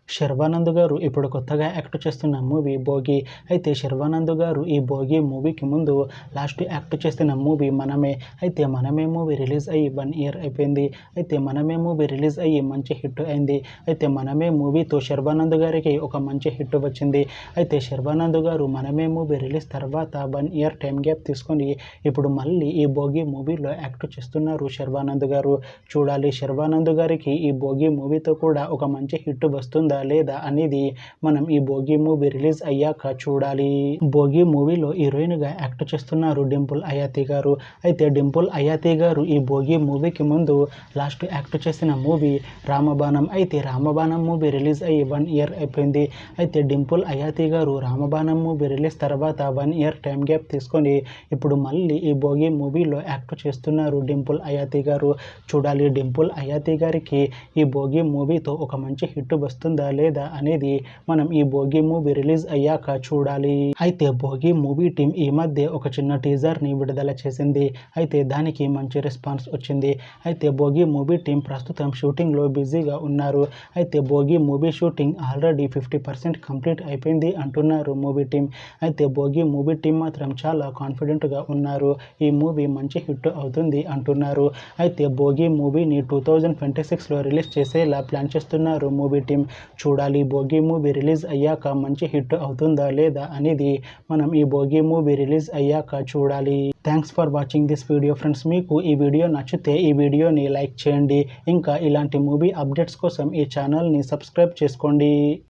శర్వానంద్ గారు ఇప్పుడు కొత్తగా యాక్ట్ చేస్తున్న మూవీ 'భోగి'. అయితే శర్వానంద్ గారు ఈ 'భోగి' మూవీకి ముందు లాస్ట్ యాక్ట్ చేస్తున్న మూవీ 'మనమే'. అయితే 'మనమే' మూవీ రిలీజ్ అయ్యి 1 ఇయర్ అయిపోయింది. అయితే 'మనమే' మూవీ రిలీజ్ అయ్యి మంచి హిట్ అయింది. అయితే 'మనమే' మూవీతో శర్వానంద్ గారికి ఒక మంచి హిట్ వచ్చింది. అయితే శర్వానంద్ గారు 'మనమే' మూవీ రిలీజ్ తర్వాత 1 ఇయర్ టైం గ్యాప్ తీసుకొని ఇప్పుడు మళ్ళీ ఈ 'భోగి' మూవీలో యాక్ట్ చేస్తున్నారు శర్వానంద్ గారు. చూడాలి శర్వానంద్ గారికి ఈ 'భోగి' మూవీతో కూడా ఒక మంచి హిట్ వస్తుందా లేదా అనేది మనం ఈ 'భోగి' మూవీ రిలీజ్ అయ్యాక చూడాలి. 'భోగి' మూవీలో హీరోయిన్గా యాక్ట్ చేస్తున్నారు డింపుల్ హయాతి గారు. అయితే డింపుల్ హయాతి గారు ఈ 'భోగి' మూవీకి ముందు లాస్ట్ యాక్ట్ చేసిన మూవీ 'రామబాణం'. అయితే 'రామబాణం' మూవీ రిలీజ్ అయ్యి 1 ఇయర్ అయిపోయింది. అయితే డింపుల్ హయాతి గారు 'రామబాణం' మూవీ రిలీజ్ తర్వాత 1 ఇయర్ టైం గ్యాప్ తీసుకొని ఇప్పుడు మళ్ళీ ఈ 'భోగి' మూవీలో యాక్ట్ చేస్తున్నారు డింపుల్ హయాతి గారు. చూడాలి డింపుల్ హయాతి గారికి ఈ 'భోగి' మూవీతో ఒక మంచి హిట్ వస్తుందా లేదా అనేది మనం ఈ 'భోగి' మూవీ రిలీజ్ అయ్యాక చూడాలి. అయితే 'భోగి' మూవీ టీం ఈ మధ్య ఒక చిన్న టీజర్ని విడుదల చేసింది. అయితే దానికి మంచి రెస్పాన్స్ వచ్చింది. అయితే 'భోగి' మూవీ టీం ప్రస్తుతం షూటింగ్లో బిజీగా ఉన్నారు. అయితే 'Bhogi' movie shooting already 50% complete అయిపోయింది అంటున్నారు మూవీ టీం. అయితే 'భోగి' మూవీ టీం మాత్రం చాలా కాన్ఫిడెంట్గా ఉన్నారు. ఈ మూవీ మంచి హిట్ అవుతుంది అంటున్నారు. అయితే 'భోగి' మూవీని 2026లో రిలీజ్ చేసేలా ప్లాన్ చేస్తున్నారు మూవీ టీం. చూడాలి 'భోగి' మూవీ రిలీజ్ అయ్యాక మంచి హిట్ అవుతుందా లేదా అనేది మనం ఈ 'భోగి' మూవీ రిలీజ్ అయ్యాక చూడాలి. Thanks for watching this video friends. మీకు ఈ వీడియో నచ్చితే ఈ వీడియోని లైక్ చేయండి. ఇంకా ఇలాంటి మూవీ అప్డేట్స్ కోసం ఈ ఛానల్ని సబ్స్క్రైబ్ చేసుకోండి.